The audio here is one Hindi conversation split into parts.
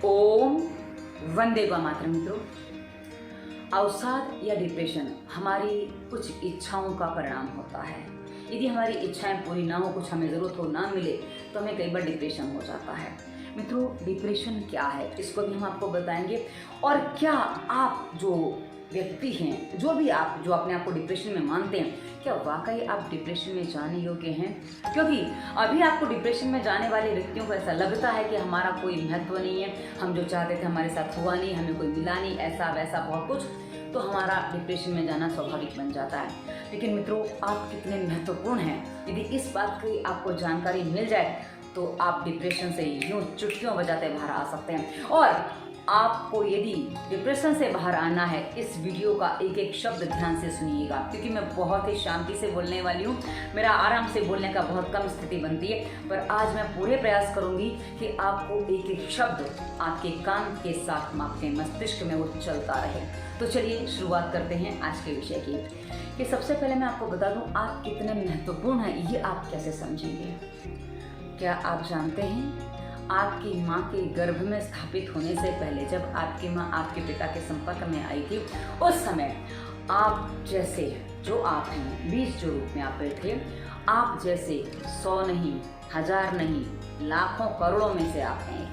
ओम वंदे मातरम। मित्रों, अवसाद या डिप्रेशन हमारी कुछ इच्छाओं का परिणाम होता है। यदि हमारी इच्छाएं पूरी ना हो, कुछ हमें ज़रूरत हो ना मिले, तो हमें कई बार डिप्रेशन हो जाता है। मित्रों, डिप्रेशन क्या है इसको भी हम आपको बताएंगे। और क्या आप जो व्यक्ति हैं, जो अपने आप को डिप्रेशन में मानते हैं, क्या वाकई आप डिप्रेशन में जाने योग्य हैं? क्योंकि अभी आपको डिप्रेशन में जाने वाले व्यक्तियों को ऐसा लगता है कि हमारा कोई महत्व नहीं है, हम जो चाहते थे हमारे साथ हुआ नहीं, हमें कोई मिला नहीं, ऐसा वैसा बहुत कुछ, तो हमारा डिप्रेशन में जाना स्वाभाविक बन जाता है। लेकिन मित्रों, आप कितने महत्वपूर्ण हैं, यदि इस बात की आपको जानकारी मिल जाए तो आप डिप्रेशन से यूँ चुटकियों बजाते बाहर आ सकते हैं। और आपको यदि डिप्रेशन से बाहर आना है, इस वीडियो का एक एक शब्द ध्यान से सुनिएगा, क्योंकि मैं बहुत ही शांति से बोलने वाली हूँ। मेरा आराम से बोलने का बहुत कम स्थिति बनती है, पर आज मैं पूरे प्रयास करूँगी कि आपको एक एक शब्द आपके कान के साथ आपके मस्तिष्क में वो चलता रहे। तो चलिए शुरुआत करते हैं आज के विषय की। कि सबसे पहले मैं आपको बता दूँ, आप कितने महत्वपूर्ण हैं ये आप कैसे समझेंगे। क्या आप जानते हैं, आपकी माँ के गर्भ में स्थापित होने से पहले जब आपकी माँ आपके पिता के संपर्क में आई थी, उस समय आप जैसे जो आप हैं, बीज जो रूप में आप थे, आप जैसे 100 नहीं, 1000 नहीं, लाखों करोड़ों में से आप हैं।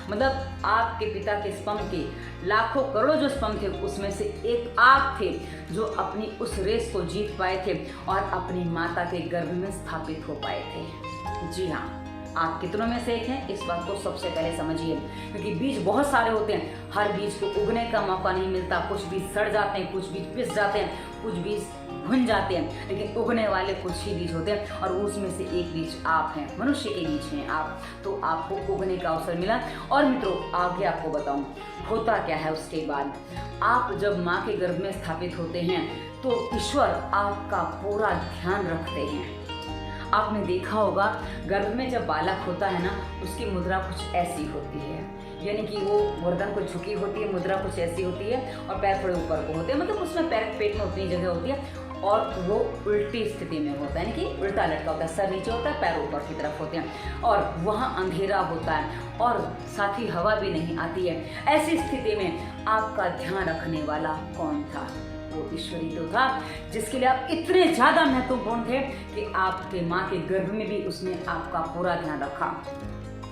मतलब आपके पिता के स्पर्म के लाखों करोड़ों जो स्पर्म थे, उसमें से एक आप थे जो अपनी उस रेस को जीत पाए थे और अपनी माता के गर्भ में स्थापित हो पाए थे। जी हाँ, आप कितनों में से एक हैं, इस बात को सबसे पहले समझिए। क्योंकि बीज बहुत सारे होते हैं, हर बीज को उगने का मौका नहीं मिलता। कुछ बीज सड़ जाते हैं, कुछ बीज पिस जाते हैं, कुछ बीज भुन जाते हैं, लेकिन उगने वाले कुछ ही बीज होते हैं। और उसमें से एक बीज आप हैं, मनुष्य के बीज हैं आप, तो आपको उगने का अवसर मिला। और मित्रों, आगे आपको बताऊं होता क्या है उसके बाद। आप जब माँ के गर्भ में स्थापित होते हैं तो ईश्वर आपका पूरा ध्यान रखते हैं। आपने देखा होगा, गर्भ में जब बालक होता है ना, उसकी मुद्रा कुछ ऐसी होती है, यानी कि वो गर्दन को झुकी होती है, मुद्रा कुछ ऐसी होती है, और पैर थोड़े ऊपर को होते हैं। मतलब उसमें पैर पेट में उतनी जगह होती है, और वो उल्टी स्थिति में होता है, यानी कि उल्टा लटका होता है, सर नीचे होता है, पैर ऊपर की तरफ होते हैं, और वहाँ अंधेरा होता है और साथ ही हवा भी नहीं आती है। ऐसी स्थिति में आपका ध्यान रखने वाला कौन था? वो ईश्वर ही तो था, जिसके लिए आप इतने ज़्यादा महत्वपूर्ण थे कि आपके माँ के गर्भ में भी उसने आपका पूरा ध्यान रखा।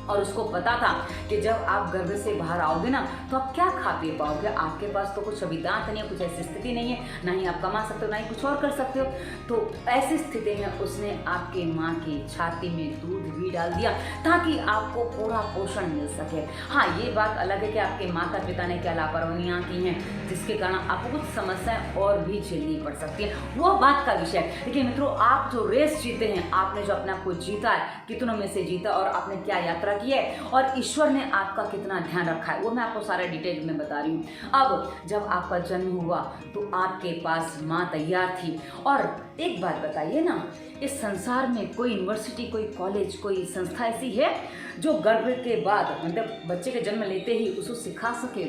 और उसको पता था कि जब आप गर्भ से बाहर आओगे ना, तो आप क्या खा पी पाओगे। आपके पास तो कुछ अभी दांत नहीं है, कुछ ऐसी स्थिति नहीं है, ना ही आप कमा सकते हो, ना ही कुछ और कर सकते हो। तो ऐसी स्थिति में उसने आपके माँ की छाती में दूध भी डाल दिया, ताकि आपको पूरा पोषण मिल सके। हाँ, ये बात अलग है कि आपके माता पिता ने क्या लापरवाहियाँ की हैं, जिसके कारण आपको कुछ समस्याएं और भी झेलनी पड़ सकती है, वो बात का विषय है। लेकिन मित्रों, आप जो रेस जीते हैं, आपने जो अपने आप को जीता है, कितनों में से जीता, और आपने क्या यात्रा की है, और ईश्वर ने आपका कितना ध्यान रखा है, वो मैं आपको सारे डिटेल में बता रही हूँ। अब जब आपका जन्म हुआ तो आपके पास माँ तैयार थी। और एक बात बताइए ना, इस संसार में कोई यूनिवर्सिटी, कोई कॉलेज, कोई संस्था ऐसी है जो गर्भ के बाद, मतलब बच्चे के जन्म लेते ही उसको सिखा सके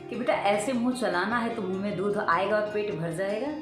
कि बेटा ऐसे मुंह चलाना है तो मुंह में दूध आएगा और पेट भर जाएगा?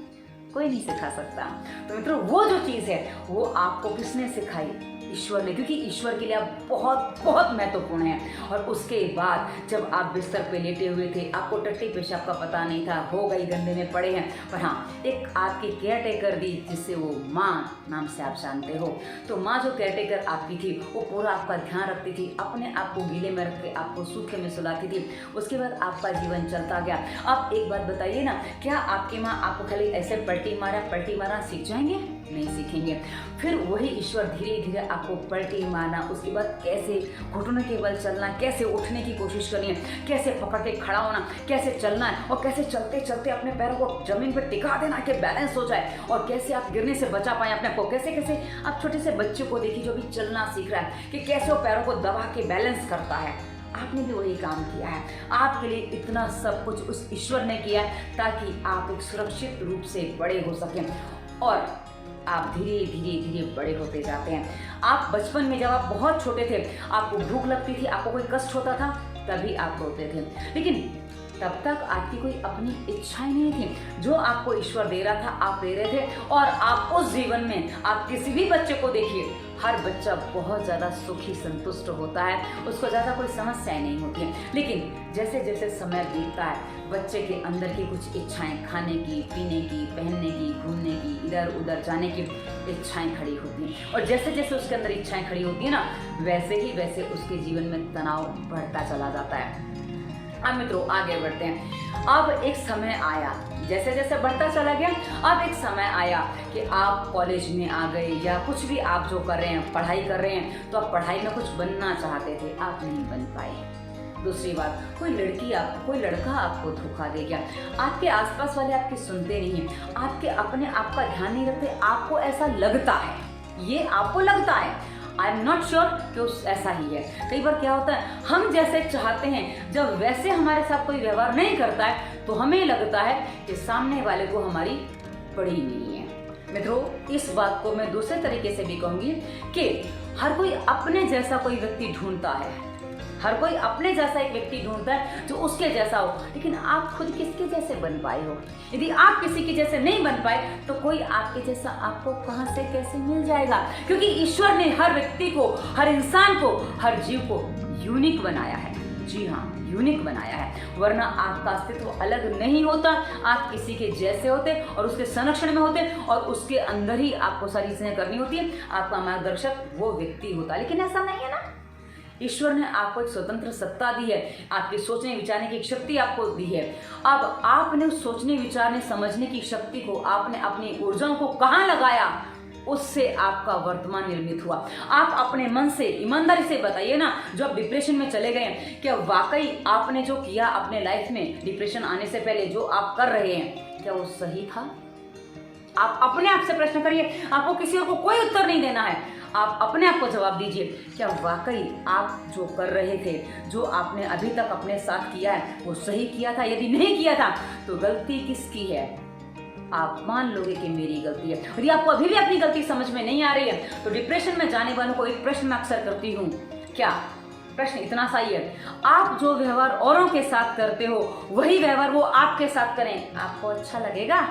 कोई नहीं सिखा सकता। तो मित्रों, वो जो चीज़ है वो आपको किसने सिखाई? ईश्वर ने, क्योंकि ईश्वर के लिए आप बहुत बहुत महत्वपूर्ण हैं। और उसके बाद जब आप बिस्तर पे लेटे हुए थे, आपको टट्टी पेशाब का पता नहीं था, हो गई, गंदे में पड़े हैं, पर हाँ, एक आपकी केयर टेकर दी, जिससे वो माँ नाम से आप जानते हो। तो माँ जो केयर टेकर आपकी थी, वो पूरा आपका ध्यान रखती थी, अपने आप को गीले में रख के आपको सूखे में सुलाती थी। उसके बाद आपका जीवन चलता गया। अब एक बात बताइए ना, क्या आपकी माँ आपको खाली ऐसे पलटी मारा सीख जाएंगे? नहीं सीखेंगे। फिर वही ईश्वर धीरे धीरे आपको पलटी मारना, उसके बाद कैसे घुटनों के बल चलना, कैसे उठने की कोशिश करनी है, कैसे पकड़ के खड़ा होना, कैसे चलना है, और कैसे चलते चलते अपने पैरों को जमीन पर टिका देना कि बैलेंस हो जाए, और कैसे आप गिरने से बचा पाए अपने को। कैसे कैसे आप छोटे से बच्चे को देखिए जो भी चलना सीख रहा है, कि कैसे वो पैरों को दबा के बैलेंस करता है। आपने भी वही काम किया है। आपके लिए इतना सब कुछ उस ईश्वर ने किया है, ताकि आप एक सुरक्षित रूप से बड़े हो सकें। और आप धीरे धीरे धीरे बड़े होते जाते हैं। आप बचपन में जब आप बहुत छोटे थे, आपको भूख लगती थी, आपको कोई कष्ट होता था, तभी आप रोते थे। लेकिन तब तक आपकी कोई अपनी इच्छाएं नहीं थी, जो आपको ईश्वर दे रहा था आप दे रहे थे। और आप उस जीवन में आप किसी भी बच्चे को देखिए, हर बच्चा बहुत ज़्यादा सुखी संतुष्ट होता है, उसको ज़्यादा कोई समस्याएं नहीं होती हैं। लेकिन जैसे जैसे समय बीतता है, बच्चे के अंदर की कुछ इच्छाएं, खाने की, पीने की, पहनने की, घूमने की, इधर उधर जाने की इच्छाएं खड़ी होती हैं। और जैसे जैसे उसके अंदर इच्छाएं खड़ी होती हैं ना, वैसे ही वैसे उसके जीवन में तनाव बढ़ता चला जाता है। अब मित्रों आगे बढ़ते हैं। अब एक समय आया, जैसे जैसे बढ़ता चला गया, अब एक समय आया कि आप कॉलेज में आ गए या कुछ भी आप जो कर रहे हैं, पढ़ाई कर रहे हैं, तो आप पढ़ाई में कुछ बनना चाहते थे, आप नहीं बन पाए। दूसरी बात, कोई लड़का आपको धोखा दे गया, आपके आसपास वाले आपकी सुनते नहीं हैं, आपके अपने आप का ध्यान नहीं रखते, आपको ऐसा लगता है, ये आपको लगता है, आई एम नॉट श्योर कि ऐसा ही है। कई बार क्या होता है, हम जैसे चाहते हैं, जब वैसे हमारे साथ कोई व्यवहार नहीं करता है तो हमें लगता है कि सामने वाले को हमारी पड़ी नहीं है। मित्रों, इस बात को मैं दूसरे तरीके से भी कहूंगी कि हर कोई अपने जैसा कोई व्यक्ति ढूंढता है, हर कोई अपने जैसा एक व्यक्ति ढूंढता है जो उसके जैसा हो, लेकिन आप खुद किसके जैसे बन पाए हो? यदि आप किसी के जैसे नहीं बन पाए तो कोई आपके जैसा आपको कहां से कैसे मिल जाएगा? क्योंकि ईश्वर ने हर व्यक्ति को, हर इंसान को, हर जीव को यूनिक बनाया है। जी हाँ, यूनिक बनाया है, वरना आपका अस्तित्व अलग नहीं होता। आप किसी के जैसे होते और उसके संरक्षण में होते और उसके अंदर ही आपको सारी चीजें करनी होती है। आपका मार्गदर्शक वो व्यक्ति होता, लेकिन ऐसा नहीं है ना। ईश्वर ने आपको एक स्वतंत्र सत्ता दी है, आपके सोचने विचारने की शक्ति आपको दी है। अब आपने उस सोचने विचारने समझने की शक्ति को, आपने अपनी ऊर्जाओं को कहाँ लगाया, उससे आपका वर्तमान निर्मित हुआ। आप अपने मन से ईमानदारी से बताइए ना, जो आप डिप्रेशन में चले गए, क्या वाकई आपने जो किया अपने लाइफ में डिप्रेशन आने से पहले, जो आप कर रहे हैं, क्या वो सही था? आप अपने आप से प्रश्न करिए, आपको किसी और को कोई उत्तर नहीं देना है। आप अपने आप को जवाब दीजिए, क्या वाकई आप जो कर रहे थे, जो आपने अभी तक अपने साथ किया है, वो सही किया था? यदि नहीं किया था तो गलती किसकी है? आप मान लोगे कि मेरी गलती है। यदि आपको अभी भी अपनी गलती समझ में नहीं आ रही है तो डिप्रेशन में जाने वालों को एक प्रश्न मैं अक्सर करती हूँ। क्या प्रश्न इतना सा ही है, आप जो व्यवहार औरों के साथ करते हो वही व्यवहार वो आपके साथ करें, आपको अच्छा लगेगा?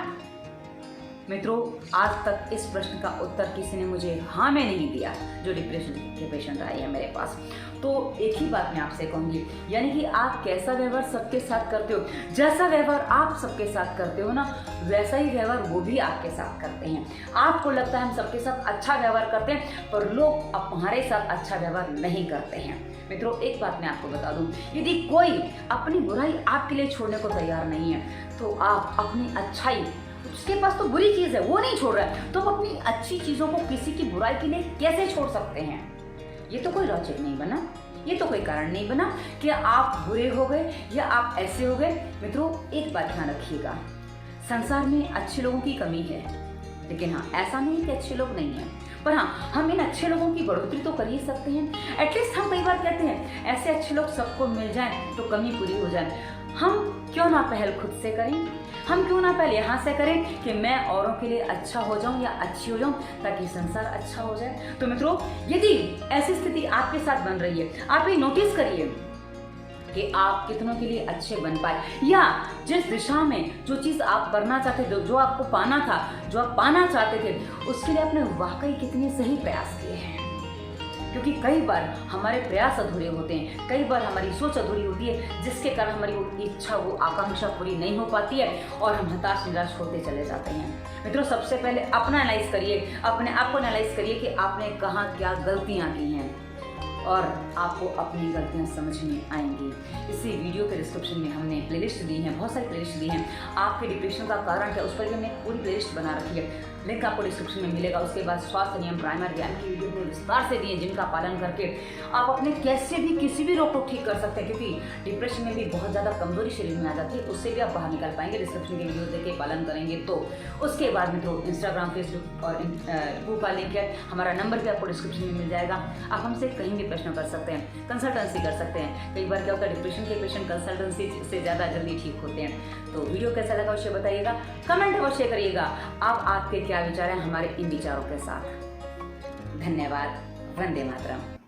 मित्रों, आज तक इस प्रश्न का उत्तर किसी ने मुझे हाँ में नहीं दिया, जो डिप्रेशन के पेशेंट आए हैं मेरे पास। तो एक ही बात मैं आपसे कहूँगी, यानी कि आप कैसा व्यवहार सबके साथ करते हो, जैसा व्यवहार आप सबके साथ करते हो ना, वैसा ही व्यवहार वो भी आपके साथ करते हैं। आपको लगता है हम सबके साथ अच्छा व्यवहार करते हैं, पर लोग हमारे साथ अच्छा व्यवहार नहीं करते हैं। मित्रों, एक बात मैं आपको बता दूं, यदि कोई अपनी बुराई आपके लिए छोड़ने को तैयार नहीं है तो आप अपनी अच्छाई, उसके पास तो बुरी चीज है वो नहीं छोड़ रहा है, तो आप अपनी अच्छी चीजों को किसी की बुराई के लिए कैसे छोड़ सकते हैं? ये तो कोई लॉजिक नहीं बना, ये तो कोई कारण नहीं बना कि आप बुरे हो गए या आप ऐसे हो गए। मित्रों, एक बात ध्यान रखिएगा, संसार में अच्छे लोगों की कमी है, लेकिन हाँ, ऐसा नहीं कि अच्छे लोग नहीं हैं, पर हाँ, हम इन अच्छे लोगों की बढ़ोतरी तो कर ही सकते हैं। एटलीस्ट हम कई बार कहते हैं ऐसे अच्छे लोग सबको मिल जाएं तो कमी पूरी हो जाए। हम क्यों ना पहल खुद से करें, हम क्यों ना पहले यहाँ से करें कि मैं औरों के लिए अच्छा हो जाऊं या अच्छी हो जाऊं, ताकि संसार अच्छा हो जाए। तो मित्रों, यदि ऐसी स्थिति आपके साथ बन रही है, आप ये नोटिस करिए कि आप कितनों के लिए अच्छे बन पाए, या जिस दिशा में जो चीज़ आप करना चाहते थे, जो आपको पाना था, जो आप पाना चाहते थे, उसके लिए आपने वाकई कितने सही प्रयास किए हैं। क्योंकि कई बार हमारे प्रयास अधूरे होते हैं, कई बार हमारी सोच अधूरी होती है, जिसके कारण हमारी वो इच्छा, वो आकांक्षा पूरी नहीं हो पाती है और हम हताश निराश होते चले जाते हैं। मित्रों, सबसे पहले अपना एनालाइज करिए, अपने आप को एनालाइज करिए कि आपने कहाँ क्या गलतियाँ की हैं, और आपको अपनी गलतियाँ समझ में आएंगी। इसी वीडियो के डिस्क्रिप्शन में हमने प्लेलिस्ट दी हैं, बहुत सारी प्लेलिस्ट दी हैं। आपके डिप्रेशन का कारण क्या, उस पर भी हमने पूरी प्लेलिस्ट बना रखी है, लिंक आपको डिस्क्रिप्शन में मिलेगा। उसके बाद स्वास्थ्य नियम, प्राइमर ज्ञान की वीडियो में विस्तार से दिए, जिनका पालन करके आप अपने कैसे भी किसी भी रोग को ठीक कर सकते हैं। क्योंकि डिप्रेशन में भी बहुत ज़्यादा कमजोरी शरीर में आ जाती है, उससे भी आप बाहर निकल पाएंगे डिस्क्रिप्शन के वीडियो देख के पालन करेंगे तो। उसके बाद मित्रों, इंस्टाग्राम, फेसबुक और गूगल का लिंक है, हमारा नंबर भी आपको डिस्क्रिप्शन में मिल जाएगा। आप हमसे कहीं भी प्रश्न कर सकते हैं, कंसल्टेंसी कर सकते हैं। कई बार क्या होता है, डिप्रेशन के पेशेंट कंसल्टेंसी से ज़्यादा जल्दी ठीक होते हैं। तो वीडियो कैसा लगा अवश्य बताइएगा, कमेंट अवश्य करिएगा। आप आपके क्या विचार हैं हमारे इन विचारों के साथ। धन्यवाद। वंदे मातरम।